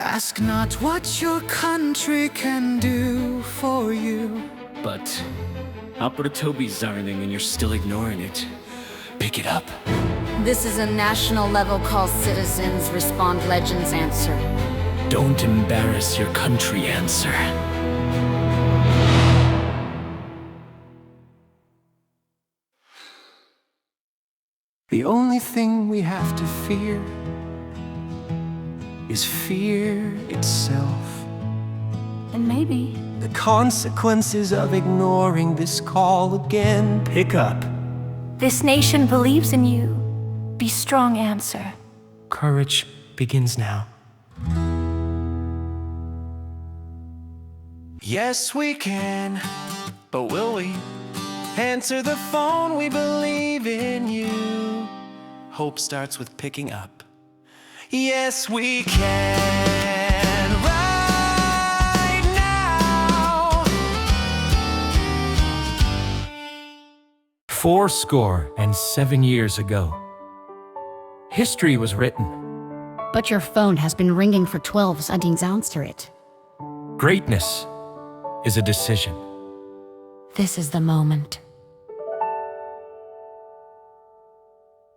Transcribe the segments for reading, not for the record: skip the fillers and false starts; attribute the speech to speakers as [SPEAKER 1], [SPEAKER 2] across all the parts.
[SPEAKER 1] Ask not what your country can do for you.
[SPEAKER 2] But Opera Toby's czarning and you're still ignoring it. Pick it up.
[SPEAKER 3] This is a national level call. Citizens respond, legends answer.
[SPEAKER 2] Don't embarrass your country, answer.
[SPEAKER 1] The only thing we have to fear is fear itself.
[SPEAKER 3] And maybe
[SPEAKER 1] The consequences of ignoring this call again.
[SPEAKER 2] Pick up.
[SPEAKER 4] This nation believes in you. Be strong, answer.
[SPEAKER 1] Courage begins now. Yes, we can, but will we? Answer the phone, we believe in you. Hope starts with picking up. Yes, we can, right now.
[SPEAKER 5] 77 years ago, history was written.
[SPEAKER 6] But your phone has been ringing for 12 seconds. Answer it.
[SPEAKER 5] Greatness is a decision.
[SPEAKER 4] This is the moment.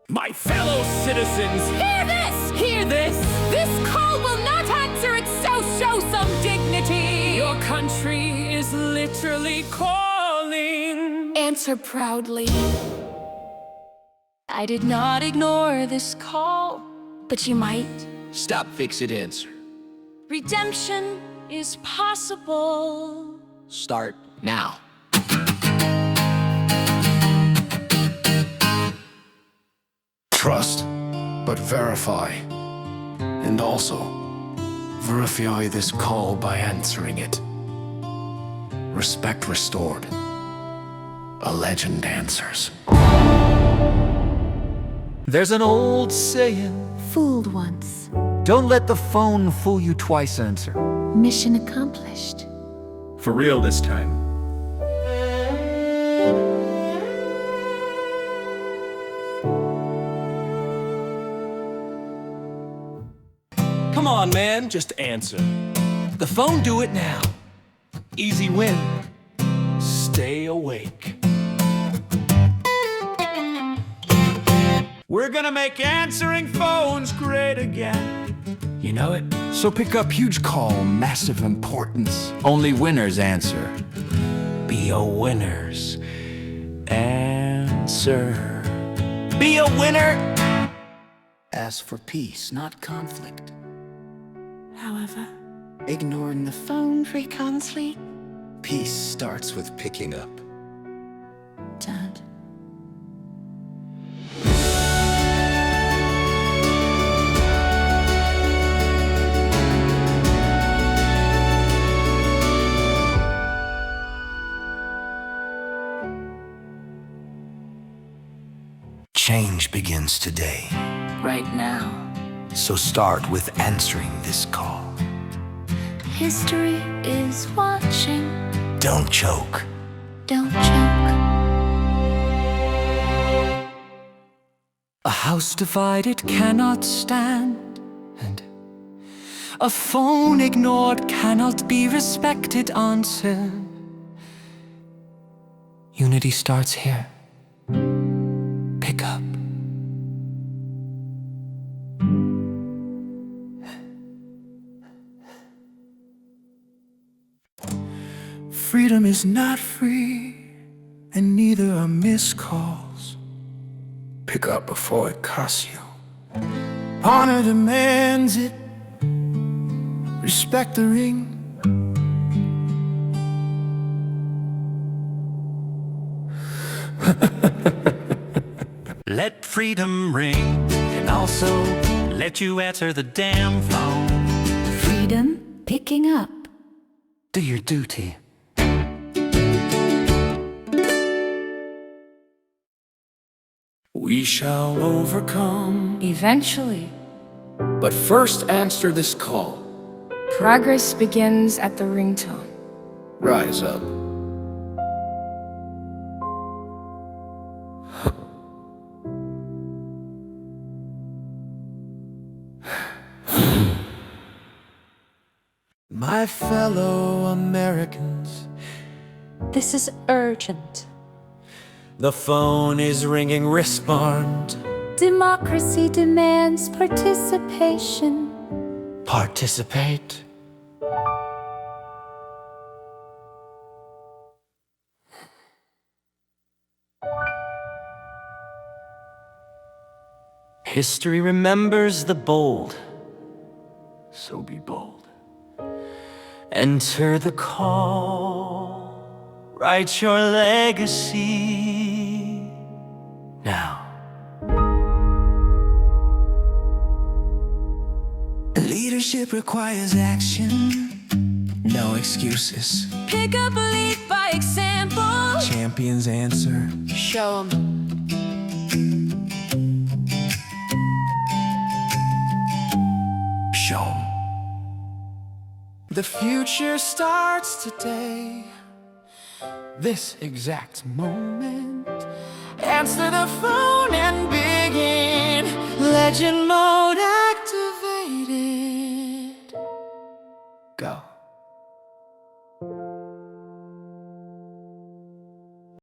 [SPEAKER 2] My fellow citizens!
[SPEAKER 7] Hear this! Hear this! This call will not answer it, so show some dignity!
[SPEAKER 2] Your country is literally calling.
[SPEAKER 7] Answer proudly. I did not ignore this call, but you might.
[SPEAKER 2] Stop, fix it, answer.
[SPEAKER 7] Redemption is possible.
[SPEAKER 2] Start now.
[SPEAKER 8] Trust, but verify. And also, verify this call by answering it. Respect restored. A legend answers.
[SPEAKER 1] There's an old saying,
[SPEAKER 6] Fooled once.
[SPEAKER 1] don't let the phone fool you twice, answer.
[SPEAKER 6] Mission accomplished.
[SPEAKER 2] For real this time.
[SPEAKER 1] Come on, man, just answer. The phone, do it now. Easy win. Stay awake. We're gonna make answering phones great again. You know it? So pick up huge call, massive importance. Only winners answer. Be a winner's answer. Be a winner.
[SPEAKER 9] Ask for peace, not conflict.
[SPEAKER 7] However,
[SPEAKER 9] Ignoring the phone frequently. Peace starts with picking up.
[SPEAKER 7] Dad.
[SPEAKER 9] Change begins today.
[SPEAKER 7] Right now.
[SPEAKER 9] So start with answering this call.
[SPEAKER 7] History is watching.
[SPEAKER 9] Don't choke.
[SPEAKER 7] Don't choke.
[SPEAKER 1] A house divided cannot stand, and a phone ignored cannot be respected, answer. Unity starts here. Pick up. Freedom is not free, and neither are missed calls. Pick up before it costs you. Honor demands it. Respect the ring. Let freedom ring, and also let you answer the damn phone.
[SPEAKER 6] Freedom picking up.
[SPEAKER 1] Do your duty. We shall overcome.
[SPEAKER 7] Eventually,
[SPEAKER 1] But first answer this call.
[SPEAKER 7] progress begins at the ringtone.
[SPEAKER 8] Rise up.
[SPEAKER 1] My fellow Americans,
[SPEAKER 10] This is urgent.
[SPEAKER 1] the phone is ringing. Respond.
[SPEAKER 10] Democracy demands participation.
[SPEAKER 1] Participate. History remembers the bold, so be bold. Enter the call, write your legacy now. Leadership requires action, no excuses.
[SPEAKER 7] Pick up a lead by example.
[SPEAKER 1] Champions answer.
[SPEAKER 7] Show 'em.
[SPEAKER 1] Show 'em. The future starts today, this exact moment. Answer the phone and begin. Legend mode activated. Go.